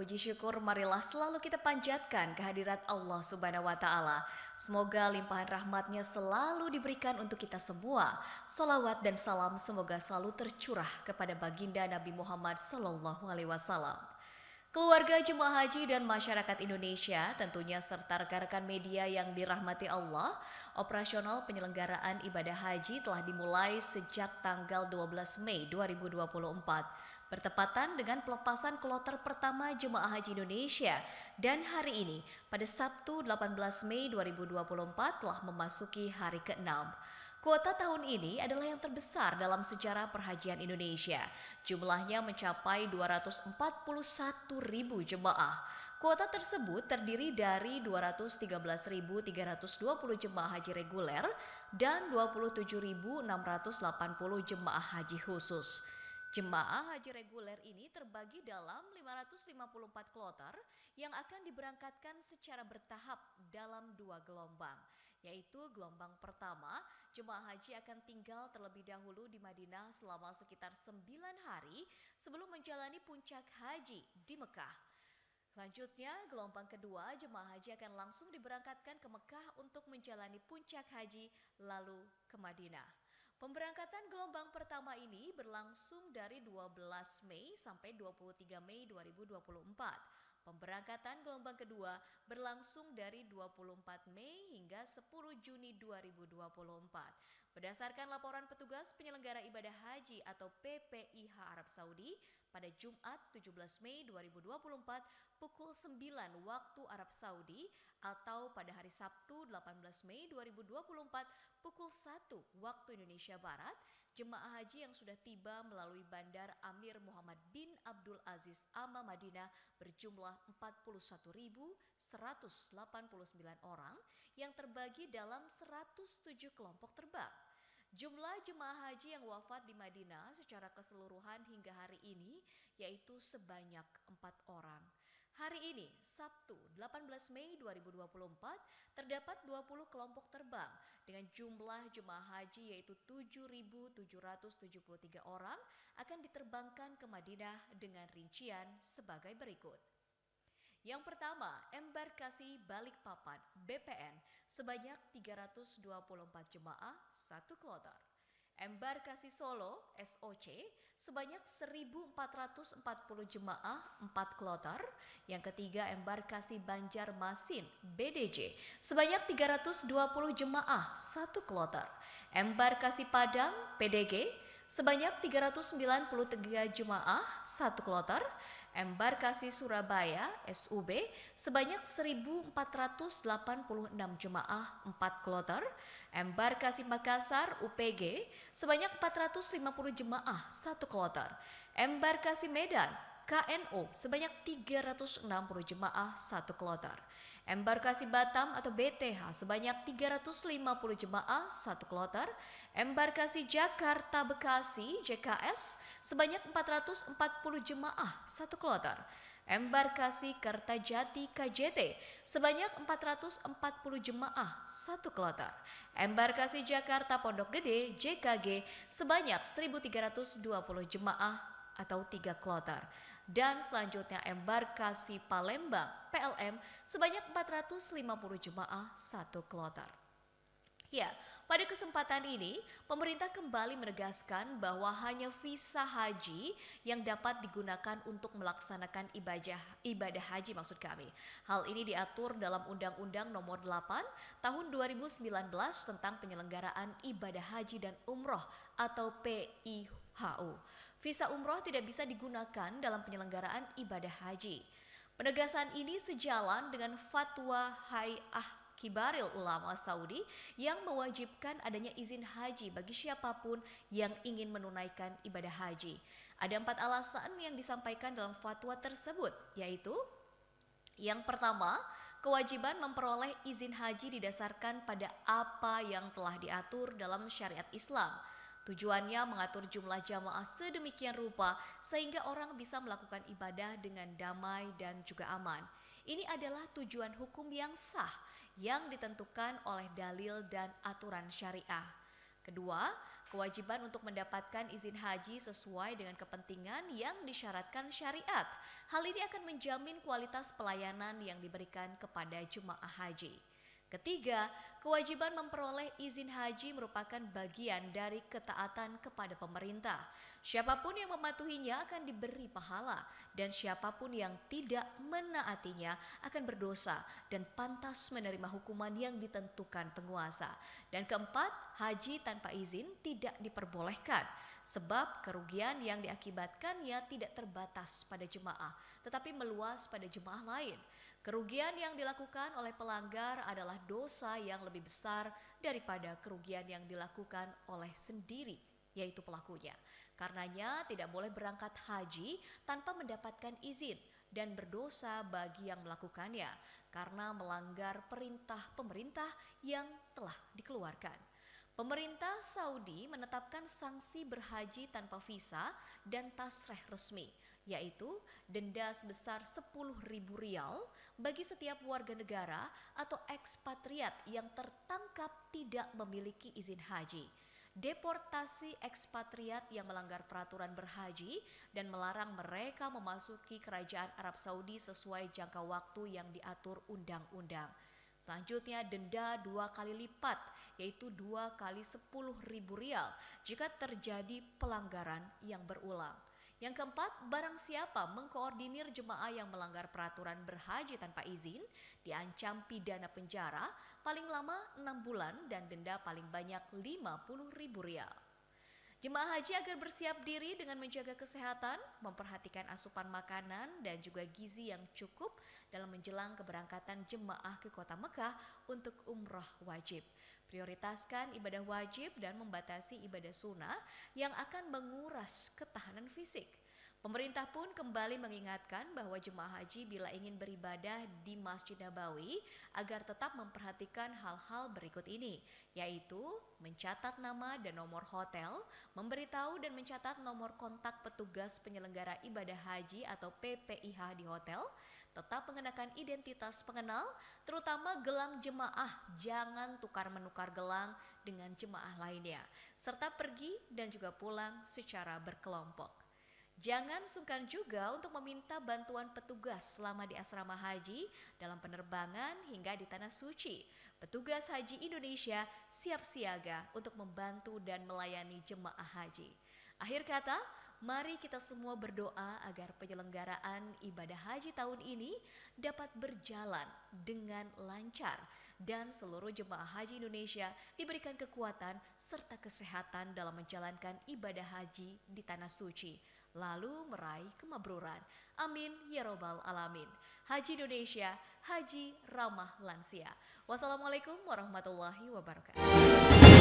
puji syukur marilah selalu kita panjatkan kehadirat Allah Subhanahu wa Ta'ala. Semoga limpahan rahmatnya selalu diberikan untuk kita semua. Salawat dan salam semoga selalu tercurah kepada baginda Nabi Muhammad SAW. Keluarga jemaah haji dan masyarakat Indonesia tentunya serta rekan-rekan media yang dirahmati Allah, operasional penyelenggaraan ibadah haji telah dimulai sejak tanggal 12 Mei 2024. Bertepatan dengan pelepasan kloter pertama jemaah haji Indonesia dan hari ini pada Sabtu 18 Mei 2024 telah memasuki hari ke-6. Kuota tahun ini adalah yang terbesar dalam sejarah perhajian Indonesia. Jumlahnya mencapai 241.000 jemaah. Kuota tersebut terdiri dari 213.320 jemaah haji reguler dan 27.680 jemaah haji khusus. Jemaah haji reguler ini terbagi dalam 554 kloter yang akan diberangkatkan secara bertahap dalam 2 gelombang. Yaitu gelombang pertama, jemaah haji akan tinggal terlebih dahulu di Madinah selama sekitar 9 hari sebelum menjalani puncak haji di Mekah. Selanjutnya, gelombang kedua, jemaah haji akan langsung diberangkatkan ke Mekah untuk menjalani puncak haji lalu ke Madinah. Pemberangkatan gelombang pertama ini berlangsung dari 12 Mei sampai 23 Mei 2024. Pemberangkatan gelombang kedua berlangsung dari 24 Mei hingga 10 Juni 2024. Berdasarkan laporan petugas penyelenggara ibadah haji atau PPIH Arab Saudi, pada Jumat 17 Mei 2024 pukul 9 waktu Arab Saudi atau pada hari Sabtu 18 Mei 2024 pukul 1 waktu Indonesia Barat, jemaah haji yang sudah tiba melalui Bandar Amir Muhammad bin Abdul Aziz Amma Madinah berjumlah 41.189 orang yang terbagi dalam 107 kelompok terbang. Jumlah jemaah haji yang wafat di Madinah secara keseluruhan hingga hari ini yaitu sebanyak 4 orang. Hari ini, Sabtu 18 Mei 2024, terdapat 20 kelompok terbang dengan jumlah jemaah haji yaitu 7.773 orang akan diterbangkan ke Madinah dengan rincian sebagai berikut. Yang pertama, embarkasi Balikpapan BPN sebanyak 324 jemaah 1 kloter. Embarkasi Solo SOC sebanyak 1.440 jemaah 4 kloter. Yang ketiga, embarkasi Banjarmasin BDJ sebanyak 320 jemaah 1 kloter. Embarkasi Padang PDG sebanyak 393 jemaah 1 kloter. Embarkasi Surabaya SUB sebanyak 1.486 jemaah 4 kloter. Embarkasi Makassar UPG sebanyak 450 jemaah 1 kloter. Embarkasi Medan KNO sebanyak 360 jemaah 1 kloter. Embarkasi Batam atau BTH sebanyak 350 jemaah 1 kloter. Embarkasi Jakarta Bekasi JKS sebanyak 440 jemaah 1 kloter. Embarkasi Kertajati KJT sebanyak 440 jemaah 1 kloter. Embarkasi Jakarta Pondok Gede JKG sebanyak 1.320 jemaah atau 3 kloter. Dan selanjutnya embarkasi Palembang PLM sebanyak 450 jemaah 1 kloter. Ya, pada kesempatan ini pemerintah kembali menegaskan bahwa hanya visa haji yang dapat digunakan untuk melaksanakan ibadah haji maksud kami. Hal ini diatur dalam Undang-Undang Nomor 8 Tahun 2019 tentang penyelenggaraan ibadah haji dan umroh atau PIHU. Visa umroh tidak bisa digunakan dalam penyelenggaraan ibadah haji. Penegasan ini sejalan dengan fatwa Hay'ah Kibaril Ulama Saudi yang mewajibkan adanya izin haji bagi siapapun yang ingin menunaikan ibadah haji. Ada 4 alasan yang disampaikan dalam fatwa tersebut, yaitu yang pertama, kewajiban memperoleh izin haji didasarkan pada apa yang telah diatur dalam syariat Islam. Tujuannya mengatur jumlah jamaah sedemikian rupa sehingga orang bisa melakukan ibadah dengan damai dan juga aman. Ini adalah tujuan hukum yang sah yang ditentukan oleh dalil dan aturan syariah. Kedua, kewajiban untuk mendapatkan izin haji sesuai dengan kepentingan yang disyaratkan syariat. Hal ini akan menjamin kualitas pelayanan yang diberikan kepada jemaah haji. Ketiga, kewajiban memperoleh izin haji merupakan bagian dari ketaatan kepada pemerintah. Siapapun yang mematuhinya akan diberi pahala, dan siapapun yang tidak menaatinya akan berdosa dan pantas menerima hukuman yang ditentukan penguasa. Dan keempat, haji tanpa izin tidak diperbolehkan, sebab kerugian yang diakibatkannya tidak terbatas pada jemaah, tetapi meluas pada jemaah lain. Kerugian yang dilakukan oleh pelanggar adalah dosa yang lebih besar daripada kerugian yang dilakukan oleh sendiri, yaitu pelakunya. Karenanya tidak boleh berangkat haji tanpa mendapatkan izin dan berdosa bagi yang melakukannya karena melanggar perintah pemerintah yang telah dikeluarkan. Pemerintah Saudi menetapkan sanksi berhaji tanpa visa dan tasreh resmi, yaitu denda sebesar 10.000 rial bagi setiap warga negara atau ekspatriat yang tertangkap tidak memiliki izin haji, deportasi ekspatriat yang melanggar peraturan berhaji, dan melarang mereka memasuki kerajaan Arab Saudi sesuai jangka waktu yang diatur undang-undang. Selanjutnya denda 2 kali lipat, yaitu 2 kali 10.000 rial jika terjadi pelanggaran yang berulang. Yang keempat, barang siapa mengkoordinir jemaah yang melanggar peraturan berhaji tanpa izin, diancam pidana penjara paling lama 6 bulan dan denda paling banyak 50.000 rial. Jemaah haji agar bersiap diri dengan menjaga kesehatan, memperhatikan asupan makanan dan juga gizi yang cukup dalam menjelang keberangkatan jemaah ke kota Mekah untuk umrah wajib. Prioritaskan ibadah wajib dan membatasi ibadah sunnah yang akan menguras ketahanan fisik. Pemerintah pun kembali mengingatkan bahwa jemaah haji bila ingin beribadah di Masjid Nabawi agar tetap memperhatikan hal-hal berikut ini, yaitu mencatat nama dan nomor hotel, memberitahu dan mencatat nomor kontak petugas penyelenggara ibadah haji atau PPIH di hotel, tetap mengenakan identitas pengenal, terutama gelang jemaah, jangan tukar-menukar gelang dengan jemaah lainnya, serta pergi dan juga pulang secara berkelompok. Jangan sungkan juga untuk meminta bantuan petugas selama di asrama haji, dalam penerbangan hingga di tanah suci. Petugas haji Indonesia siap siaga untuk membantu dan melayani jemaah haji. Akhir kata, mari kita semua berdoa agar penyelenggaraan ibadah haji tahun ini dapat berjalan dengan lancar dan seluruh jemaah haji Indonesia diberikan kekuatan serta kesehatan dalam menjalankan ibadah haji di tanah suci, lalu meraih kemakburan. Amin ya robbal alamin. Haji Indonesia, haji ramah lansia. Wassalamualaikum warahmatullahi wabarakatuh.